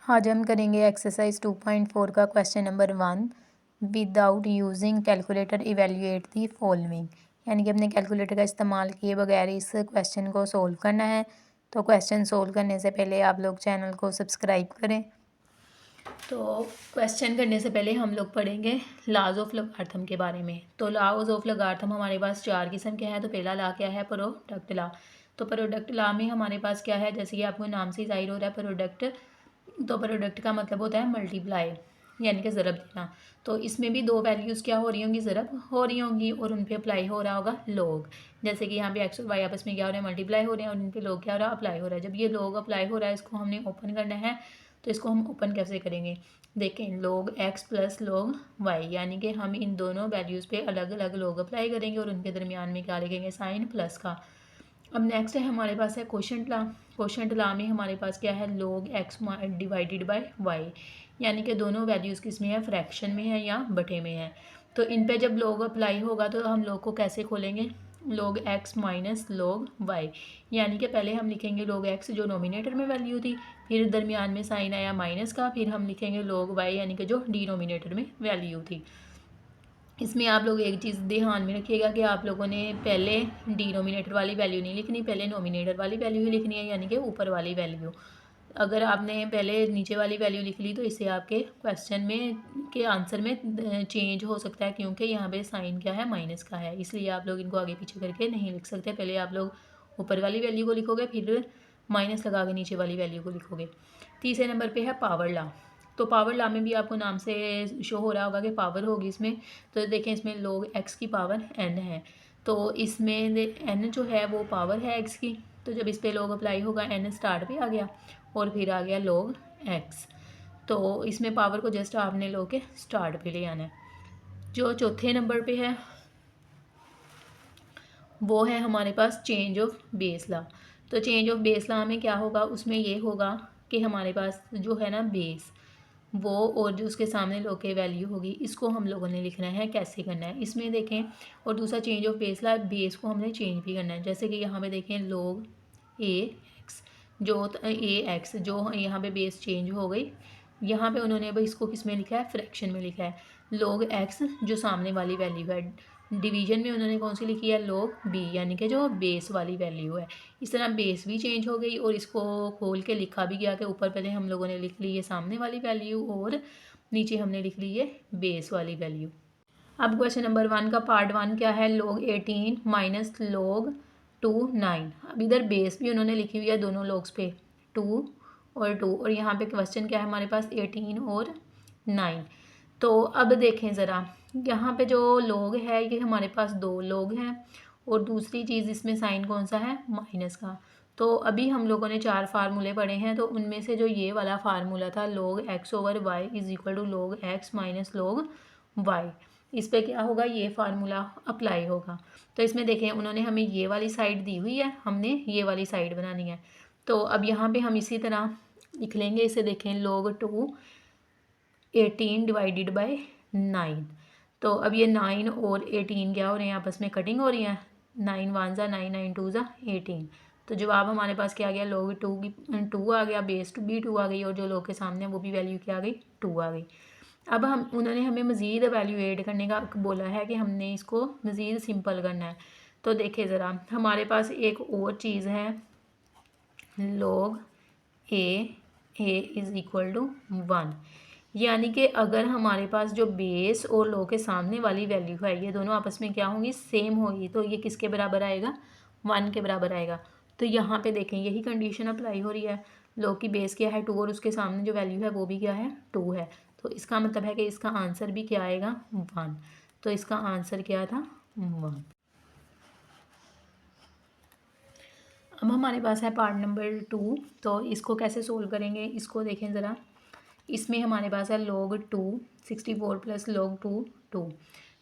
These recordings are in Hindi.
आज हम करेंगे एक्सरसाइज 2.4 का question number 1। Without using calculator evaluate the following, यानी कि अपने कैलकुलेटर का इस्तेमाल किए बगैर इस क्वेश्चन को सोल्व करना है। तो क्वेश्चन सोल्व करने से पहले आप लोग चैनल को सब्सक्राइब करें। तो क्वेश्चन करने से पहले हम लोग पढ़ेंगे लॉज ऑफ लॉगरिथम के बारे में। तो लॉज ऑफ लॉगरिथम हमारे पास 4 किस्म के हैं। तो पहला लॉ क्या है? Product law. तो प्रोडक्ट लॉ में हमारे पास क्या है, जैसे कि आपको नाम से जाहिर हो रहा है प्रोडक्ट, तो प्रोडक्ट का मतलब होता है मल्टीप्लाई, यानी कि ज़रब देना। तो इसमें भी दो वैल्यूज़ क्या हो रही होंगी? ज़रब हो रही होंगी, और उन पे अप्लाई हो रहा होगा लॉग। जैसे कि यहाँ पे एक्स और वाई आपस में क्या हो रहा है? मल्टीप्लाई हो रहे हैं, और उन पे लॉग क्या हो रहा है? अप्लाई हो रहा है। जब ये लॉग अप्लाई हो रहा है, इसको हमने ओपन करना है। तो इसको हम ओपन कैसे करेंगे? देखें, log X plus log Y, यानी कि हम इन दोनों वैल्यूज़ पे अलग अलग लॉग अप्लाई करेंगे, और उनके दरमियान में क्या लिखेंगे? साइन प्लस का। अब नेक्स्ट है हमारे पास है कोशेंट लॉ। कोशेंट लॉ में हमारे पास क्या है? Log X divided by Y, यानी कि दोनों वैल्यूज़ किस में है? फ्रैक्शन में है या बटे में है। तो इन पे जब लॉग अप्लाई होगा तो हम लॉग को कैसे खोलेंगे? Log X minus log Y, यानी कि पहले हम लिखेंगे लॉग एक्स जो नोमिनेटर में वैल्यू थी, फिर दरमियान में साइन आया माइनस का, फिर हम लिखेंगे लॉग वाई यानी कि जो डिनोमिनेटर में वैल्यू थी। इसमें आप लोग एक चीज़ ध्यान में रखिएगा कि आप लोगों ने पहले डिनोमिनेटर वाली वैल्यू नहीं लिखनी, पहले नोमिनेटर वाली वैल्यू ही लिखनी है, यानी कि ऊपर वाली वैल्यू। अगर आपने पहले नीचे वाली वैल्यू लिख ली तो इससे आपके क्वेश्चन में के आंसर में चेंज हो सकता है, क्योंकि यहाँ पे साइन क्या है? माइनस का है। इसलिए आप लोग इनको आगे पीछे करके नहीं लिख सकते। पहले आप लोग ऊपर वाली वैल्यू को लिखोगे, फिर माइनस लगा के नीचे वाली वैल्यू को लिखोगे। तीसरे नंबर पर है पावर लॉ। तो पावर लॉ में भी आपको नाम से शो हो रहा होगा कि पावर होगी इसमें। तो देखें, इसमें log x की पावर n है। तो इसमें n जो है वो पावर है x की। तो जब इस पे log अप्लाई होगा, n स्टार्ट पे आ गया और फिर आ गया log x। तो इसमें पावर को जस्ट आपने log के स्टार्ट पे ले आना है। जो चौथे नंबर पे है वो है हमारे पास चेंज ऑफ बेस लॉ। तो चेंज ऑफ बेस लॉ में क्या होगा? उसमें ये होगा कि हमारे पास जो है ना बेस, वो और जो उसके सामने लॉग की वैल्यू होगी, इसको हम लोगों ने लिखना है। कैसे करना है इसमें देखें। और दूसरा change of base law, base को हमने चेंज भी करना है। जैसे कि यहाँ पे देखें लॉग ए एक्स, जो ए एक्स जो यहाँ पे बेस चेंज हो गई। यहाँ पे उन्होंने अब इसको किस में लिखा है? फ्रैक्शन में लिखा है। लॉग एक्स जो सामने वाली वैल्यू है, डिवीजन में उन्होंने कौन सी लिखी है? लॉग बी, यानी कि जो बेस वाली वैल्यू है। इस तरह बेस भी चेंज हो गई, और इसको खोल के लिखा भी गया कि ऊपर पहले हम लोगों ने लिख ली ये सामने वाली वैल्यू, और नीचे हमने लिख ली ये बेस वाली वैल्यू। अब क्वेश्चन नंबर 1 का पार्ट 1 क्या है? log 18 minus log 2 9। अब इधर बेस भी उन्होंने लिखी हुई है दोनों लॉग्स पे, 2 और 2, और यहाँ पे क्वेश्चन क्या है हमारे पास? 18 और 9। तो अब देखें ज़रा, यहाँ पे जो log है ये हमारे पास दो log हैं, और दूसरी चीज़ इसमें साइन कौन सा है? माइनस का। तो अभी हम लोगों ने 4 फार्मूले पढ़े हैं, तो उनमें से जो ये वाला फार्मूला था log x over Y is equal to log x minus log Y, इस पे क्या होगा? ये फार्मूला अप्लाई होगा। तो इसमें देखें उन्होंने हमें ये वाली साइड दी हुई है, हमने ये वाली साइड बनानी है। तो अब यहाँ पे हम इसी तरह लिख लेंगे इसे। देखें log 2 18 डिवाइडेड बाय 9। तो अब ये 9 और 18 क्या हो रहे हैं? आपस में कटिंग हो रही है। 9 1 ज़ा 9, 9 2 ज़ा 18। तो जवाब हमारे पास क्या आ गया? log 2 की 2 आ गया, बेस टू भी 2 आ गई, और जो log के सामने वो भी वैल्यू क्या आ गई? 2 आ गई। अब हम उन्होंने हमें मज़ीद वैल्यू ऐड करने का बोला है कि हमने इसको मज़ीद सिंपल करना है। तो देखिए ज़रा, हमारे पास एक और चीज़ है, log A is equal to 1, यानी कि अगर हमारे पास जो बेस और log के सामने वाली वैल्यू है ये दोनों आपस में क्या होंगी? सेम होगी। तो ये किसके बराबर आएगा? 1 के बराबर आएगा। तो यहाँ पे देखें यही कंडीशन अप्लाई हो रही है। log की बेस क्या है? 2, और उसके सामने जो वैल्यू है वो भी क्या है? 2 है। तो इसका मतलब है कि इसका आंसर भी क्या आएगा? 1। तो इसका आंसर क्या था? 1। अब हमारे पास है पार्ट नंबर 2। तो इसको कैसे सोल्व करेंगे? इसको देखें ज़रा। इसमें हमारे पास है log 2 64 प्लस log 2 2।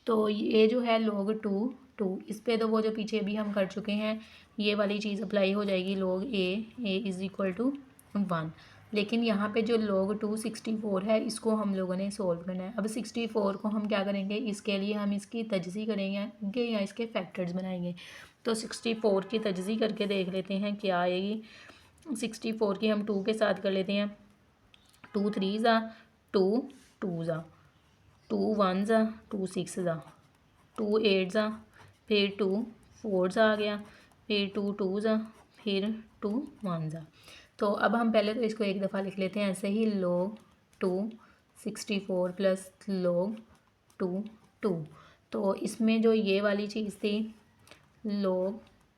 तो ये जो है log 2 2, इस पर तो वो जो पीछे भी हम कर चुके हैं ये वाली चीज़ अप्लाई हो जाएगी। log A is equal to 1। लेकिन यहाँ पे जो log 2 64 है इसको हम लोगों ने सोल्व करना है। अब 64 को हम क्या करेंगे? इसके लिए हम इसकी तजज़ी करेंगे या इसके फैक्टर्स बनाएंगे। तो 64 की तजज़ी करके देख लेते हैं क्या आएगी। 64 की हम 2 के साथ कर लेते हैं। 2 3 ज़ा 2 2 ज़ा 2 1 ज़ा 2 6 ज़ा 2 8 ज़ा फिर 2 4 ज़ा आ गया, फिर 2 2 ज़ा फिर 2 1 ज़ा। तो अब हम पहले तो इसको एक दफ़ा लिख लेते हैं ऐसे ही, log 264 प्लस log 2 2। तो इसमें जो ये वाली चीज़ थी log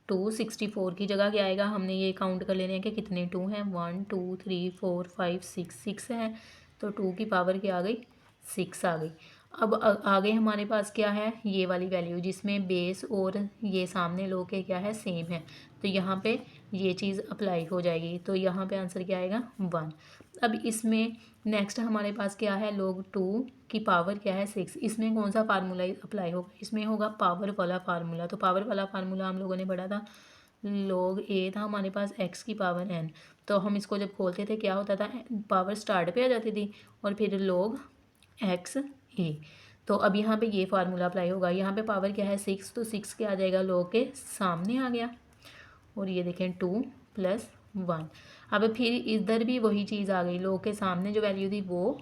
264 की जगह क्या आएगा, हमने ये काउंट कर लेने हैं कि कितने 2 हैं, 1 2 3 4 5 6 है, तो 2 की पावर क्या आ गई, 6 आ गई। अब आगे हमारे पास क्या है, ये वाली वैल्यू जिसमें बेस और ये सामने log के क्या है, सेम है, तो यहाँ पे ये चीज़ अप्लाई हो जाएगी, तो यहाँ पे आंसर क्या आएगा 1। अब इसमें नेक्स्ट हमारे पास क्या है, log 2 की पावर क्या है 6, इसमें कौन सा फार्मूला अप्लाई होगा, इसमें होगा पावर वाला फार्मूला। तो पावर वाला फार्मूला हम लोगों ने पढ़ा था, log a था हमारे पास x की पावर n, तो हम इसको जब खोलते थे क्या होता था, पावर स्टार्ट पे आ जाती थी और फिर log x a। तो अब यहाँ पे ये फार्मूला अप्लाई होगा, यहाँ पे पावर क्या है 6, तो 6 क्या आ जाएगा, log के सामने आ गया, और ये देखें 2 + 1। अब फिर इधर भी वही चीज़ आ गई, log के सामने जो वैल्यू थी वो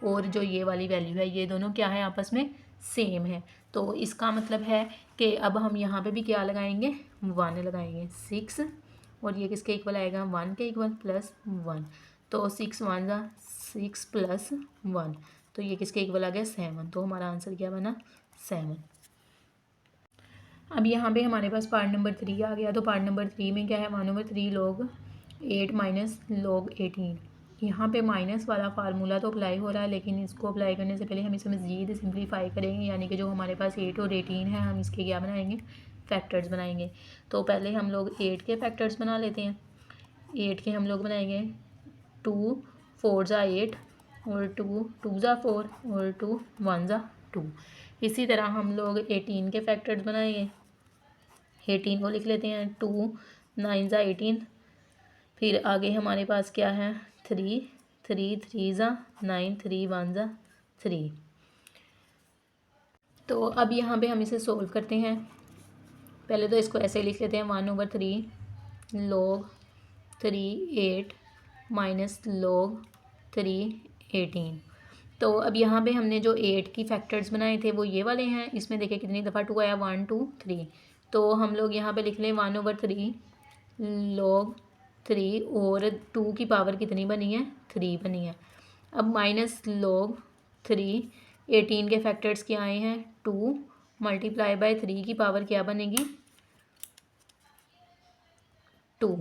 और जो ये वाली वैल्यू है, ये दोनों क्या है, आपस में सेम है। तो इसका मतलब है कि अब हम यहाँ पे भी क्या लगाएंगे, 1 लगाएंगे, 6, और ये किसके इक्वल आएगा, 1 के इक्वल प्लस 1। तो 6 1 ज़ा 6 + 1, तो ये किसके इक्वल आ गया, 7। तो हमारा आंसर क्या बना, 7। अब यहाँ पे हमारे पास पार्ट नंबर 3 आ गया। तो पार्ट नंबर 3 में क्या है, 1/3 log 8 माइनस log 18। यहाँ पे माइनस वाला फार्मूला तो अप्लाई हो रहा है, लेकिन इसको अप्लाई करने से पहले हम इसे मज़ीद सिंप्लीफाई करेंगे, यानी कि जो हमारे पास 8 और 18 है, हम इसके क्या बनाएंगे, फैक्टर्स बनाएंगे। तो पहले हम लोग 8 के फैक्टर्स बना लेते हैं। 8 के हम लोग बनाएंगे 2 4 ज़ा 8 और 2 2 ज़ा 4 और 2 1 ज़ा 2। इसी तरह हम लोग 18 के फैक्टर्स बनाएंगे। 18 को लिख लेते हैं, 2 9 ज़ा 18, फिर आगे हमारे पास क्या है, 3 3 3 ज़ा 9 3 1 ज़ा 3। तो अब यहाँ पे हम इसे सोल्व करते हैं। पहले तो इसको ऐसे लिख लेते हैं, 1/3 log 3 8 माइनस log 3 18। तो अब यहाँ पे हमने जो 8 की फैक्टर्स बनाए थे वो ये वाले हैं। इसमें देखिए कितनी दफ़ा 2 आया, 1 2 3। तो हम लोग यहाँ पे लिख लें 1/3 log 3, और 2 की पावर कितनी बनी है, 3 बनी है। अब माइनस log 3 18 के फैक्टर्स क्या आए हैं, 2 × 3 की पावर क्या बनेगी, 2।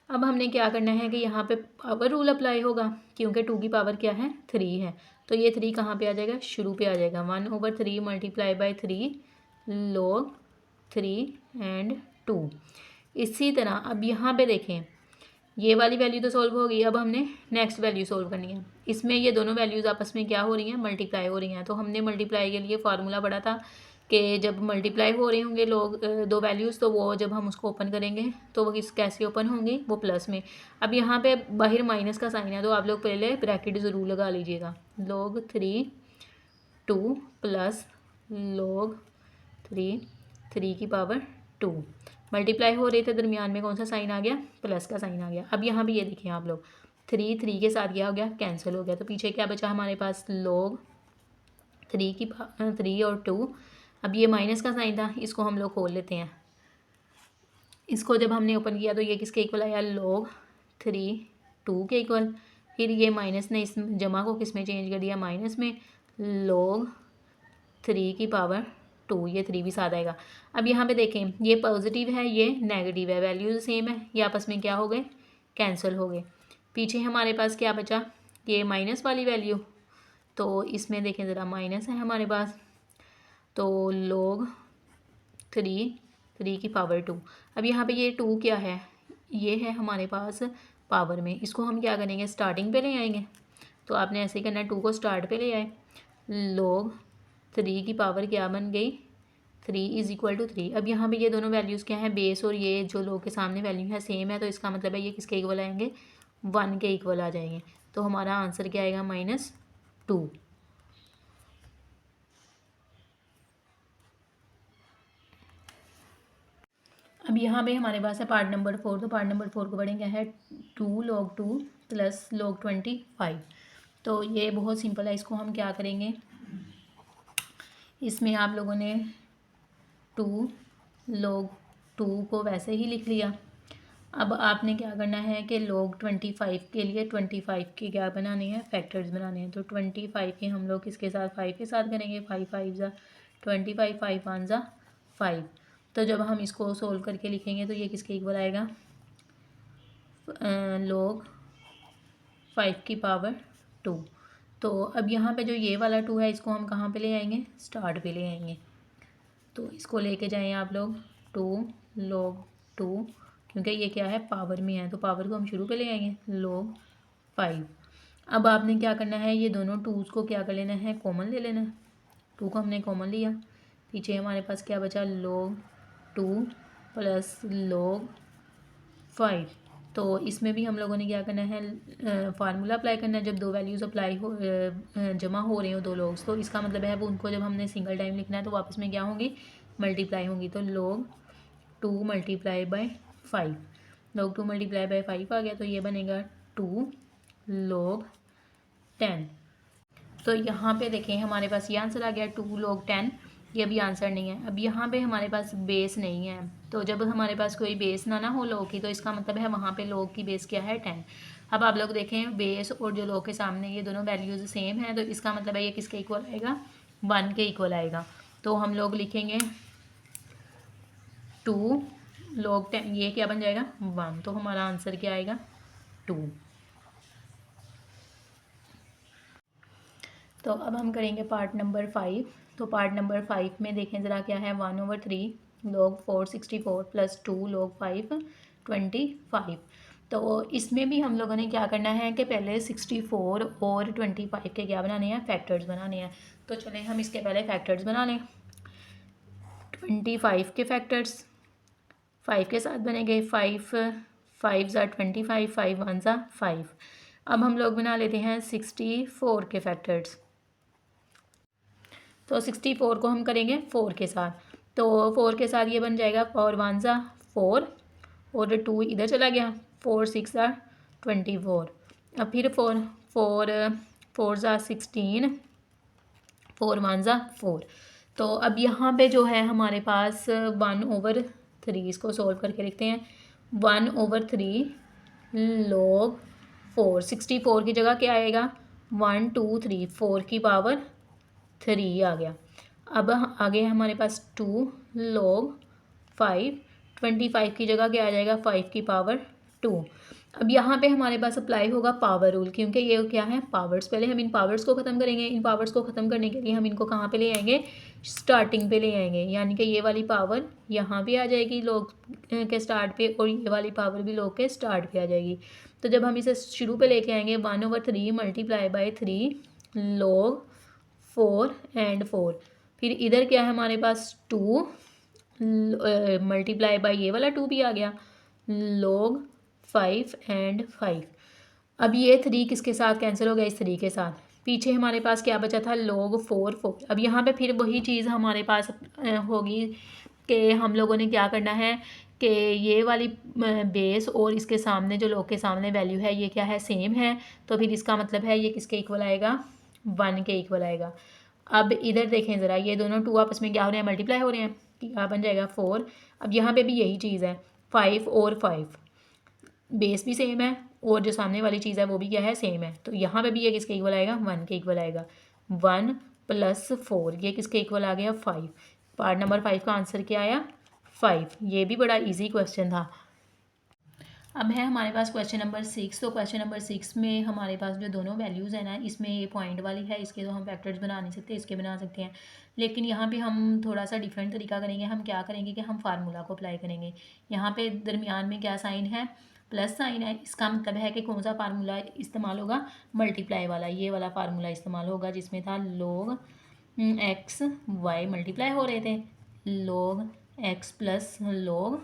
अब हमने क्या करना है कि यहाँ पे पावर रूल अप्लाई होगा, क्योंकि 2 की पावर क्या है, 3 है। तो ये 3 कहाँ पे आ जाएगा, शुरू पे आ जाएगा। 1/3 × 3 log 3 एंड 2। इसी तरह अब यहाँ पे देखें, ये वाली वैल्यू तो सॉल्व हो गई। अब हमने नेक्स्ट वैल्यू सॉल्व करनी है। इसमें ये दोनों वैल्यूज़ आपस में क्या हो रही हैं, मल्टीप्लाई हो रही हैं। तो हमने मल्टीप्लाई के लिए फार्मूला पढ़ा था कि जब मल्टीप्लाई हो रहे होंगे लोग दो वैल्यूज़, तो वो जब हम उसको ओपन करेंगे तो वो कैसे ओपन होंगी, वो प्लस में। अब यहाँ पे बाहर माइनस का साइन है, तो आप लोग पहले ब्रैकेट ज़रूर लगा लीजिएगा। log 3 2 प्लस log 3 की पावर 2। मल्टीप्लाई हो रहे थे, दरमियान में कौन सा साइन आ गया, प्लस का साइन आ गया। अब यहाँ भी ये देखिए आप लोग, 3 3 के साथ क्या हो गया, कैंसिल हो गया। तो पीछे क्या बचा हमारे पास, log 3 और 2। अब ये माइनस का साइन था, इसको हम लोग खोल लेते हैं। इसको जब हमने ओपन किया तो ये किसके इक्वल आया, log 3 2 के इक्वल। फिर ये माइनस ने इस जमा को किस में चेंज कर दिया, माइनस में, log 3 की पावर 2, ये 3 भी साथ आएगा। अब यहाँ पे देखें, ये पॉजिटिव है, ये नेगेटिव है, वैल्यूज सेम है, ये आपस में क्या हो गए, कैंसिल हो गए। पीछे हमारे पास क्या बचा, ये माइनस वाली वैल्यू। तो इसमें देखें ज़रा, माइनस है हमारे पास, तो log 3 की पावर 2। अब यहाँ पे ये 2 क्या है, ये है हमारे पास पावर में। इसको हम क्या करेंगे, स्टार्टिंग पे ले आएंगे। तो आपने ऐसे ही करना है, 2 को स्टार्ट पे ले आए, log 3 की पावर क्या बन गई, 3 = 3। अब यहाँ पे ये दोनों वैल्यूज़ क्या हैं, बेस और ये जो log के सामने वैल्यू है सेम है, तो इसका मतलब है ये किसके इक्वल आएंगे, 1 के इक्वल आ जाएंगे। तो हमारा आंसर क्या आएगा, -2। अब यहाँ पे हमारे पास है पार्ट नंबर 4। तो पार्ट नंबर 4 को पढ़ें, क्या है, 2 log 2 + log 25। तो ये बहुत सिंपल है। इसको हम क्या करेंगे, इसमें आप लोगों ने 2 log 2 को वैसे ही लिख लिया। अब आपने क्या करना है कि log 25 के लिए 25 के क्या बनाने हैं, फैक्टर्स बनाने हैं। तो 25 के हम लोग किसके साथ, 5 के साथ करेंगे। 5 5 ज़ा 25, 5 1 ज़ा 5। तो जब हम इसको सोल्व करके लिखेंगे तो ये किसके इक्वल आएगा, log 5 की पावर 2। तो अब यहाँ पे जो ये वाला 2 है इसको हम कहाँ पे ले आएंगे, स्टार्ट पे ले आएंगे। तो इसको लेके जाएं आप लोग 2 log 2, क्योंकि ये क्या है, पावर में है, तो पावर को हम शुरू पे ले आएंगे log 5। अब आपने क्या करना है, ये दोनों 2's को क्या कर लेना है, कॉमन ले लेना है। 2 को हमने कॉमन लिया, पीछे हमारे पास क्या बचा, log 2 प्लस log 5। तो इसमें भी हम लोगों ने क्या करना है, फार्मूला अप्लाई करना है। जब दो वैल्यूज़ अप्लाई हो जमा हो रहे हो दो लोग्स, तो इसका मतलब है वो उनको जब हमने सिंगल टाइम लिखना है तो वापस में क्या होंगी, मल्टीप्लाई होंगी। तो log 2 multiply by 5, log 2 multiply by 5 आ गया, तो ये बनेगा 2 log 10। तो यहाँ पे देखें हमारे पास ये आंसर आ गया 2 log 10। ये भी आंसर नहीं है। अब यहाँ पे हमारे पास बेस नहीं है, तो जब हमारे पास कोई बेस ना हो log की, तो इसका मतलब है वहाँ पे log की बेस क्या है, 10। अब आप लोग देखें बेस और जो log के सामने ये दोनों वैल्यूज़ सेम है, तो इसका मतलब है ये किसके इक्वल आएगा, 1 के इक्वल आएगा। तो हम लोग लिखेंगे 2 log 10, ये क्या बन जाएगा 1। तो हमारा आंसर क्या आएगा 2। तो अब हम करेंगे पार्ट नंबर 5। तो पार्ट नंबर 5 में देखें ज़रा क्या है, 1/3 log 4 64 प्लस 2 log 5 25। तो इसमें भी हम लोगों ने क्या करना है कि पहले 64 और 25 के क्या बनाने हैं, फैक्टर्स बनाने हैं। तो चलें हम इसके पहले फैक्टर्स बना लें। 25 के फैक्टर्स 5 के साथ बनेंगे, 5 5 ज़ा 25, 5 1 ज़ा 5। अब हम लोग बना लेते हैं 64 के फैक्टर्स। तो 64 को हम करेंगे 4 के साथ, तो 4 के साथ ये बन जाएगा 4 1 ज़ा 4 और 2 इधर चला गया, 4 6 ज़ा 24। अब फिर 4 4 4 ज़ा 16, 4 1 ज़ा 4। तो अब यहाँ पे जो है हमारे पास 1/3, इसको सोल्व करके लिखते हैं। 1/3 log 4, 64 की जगह क्या आएगा, 1 2 3 4 की पावर 3 आ गया। अब आगे हमारे पास 2 log 5, 25 की जगह क्या आ जाएगा, 5 की पावर 2। अब यहाँ पे हमारे पास अप्लाई होगा पावर रूल, क्योंकि ये क्या है, पावर्स। पहले हम इन पावर्स को ख़त्म करेंगे। इन पावर्स को ख़त्म करने के लिए हम इनको कहाँ पे ले आएंगे, स्टार्टिंग पे ले आएंगे। यानी कि ये वाली पावर यहाँ पे आ जाएगी log के स्टार्ट पे, और ये वाली पावर भी log के स्टार्ट पे आ जाएगी। तो जब हम इसे शुरू पे लेके आएंगे, 1/3 मल्टीप्लाई बाय 3 log 4 एंड 4। फिर इधर क्या है हमारे पास 2 मल्टीप्लाई बाय ये वाला 2 भी आ गया, log 5 एंड 5। अब ये 3 किसके साथ कैंसिल हो गया, इस 3 के साथ। पीछे हमारे पास क्या बचा था, log 4 4। अब यहाँ पे फिर वही चीज़ हमारे पास होगी कि हम लोगों ने क्या करना है कि ये वाली बेस और इसके सामने जो log के सामने वैल्यू है ये क्या है, सेम है। तो फिर इसका मतलब है ये किसके इक्वल आएगा, 1 के इक्वल आएगा। अब इधर देखें ज़रा, ये दोनों 2 आपस में क्या हो रहे हैं, मल्टीप्लाई हो रहे हैं, क्या बन जाएगा 4। अब यहाँ पे भी यही चीज़ है, 5 और 5, बेस भी सेम है और जो सामने वाली चीज़ है वो भी क्या है, सेम है। तो यहाँ पे भी ये किसके इक्वल आएगा, 1 के इक्वल आएगा। 1 प्लस 4 ये किसके इक्वल आ गया, 5। पार्ट नंबर 5 का आंसर क्या आया, 5। ये भी बड़ा ईजी क्वेश्चन था। अब है हमारे पास क्वेश्चन नंबर 6। तो क्वेश्चन नंबर 6 में हमारे पास जो दोनों वैल्यूज़ है ना, इसमें ये पॉइंट वाली है, इसके तो हम फैक्टर्स बना नहीं सकते, इसके बना सकते हैं। लेकिन यहाँ पे हम थोड़ा सा डिफरेंट तरीका करेंगे। हम क्या करेंगे कि हम फार्मूला को अप्लाई करेंगे। यहाँ पे दरमियान में क्या साइन है, प्लस साइन है। इसका मतलब है कि कौन सा फार्मूला इस्तेमाल होगा, मल्टीप्लाई वाला, ये वाला फार्मूला इस्तेमाल होगा, जिसमें था log x y मल्टीप्लाई हो रहे थे, log x plus log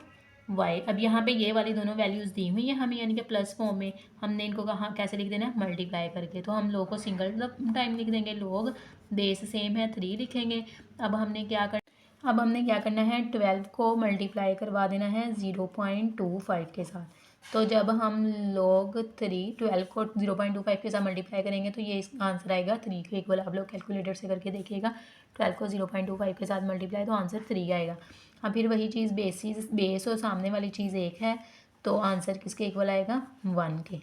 y। अब यहाँ पे ये वाली दोनों वैल्यूज़ दी हुई हैं हमें, यानी कि प्लस फॉर्म में। हमने इनको कहाँ कैसे लिख देना है, मल्टीप्लाई करके। तो हम log को सिंगल टाइम लिख देंगे, log बेस सेम है 3 लिखेंगे। अब हमने क्या करना है, 12 को मल्टीप्लाई करवा देना है 0.25 के साथ। तो जब हम log 3 12 को 0.25 के साथ मल्टीप्लाई करेंगे तो ये आंसर आएगा 3 के इक्वल। आप लोग कैलकुलेटर से करके देखिएगा, 12 को 0.25 के साथ मल्टीप्लाई तो आंसर 3 आएगा। अब फिर वही चीज़ बेस और सामने वाली चीज़ 1 है, तो आंसर किसके इक्वल आएगा, 1 के।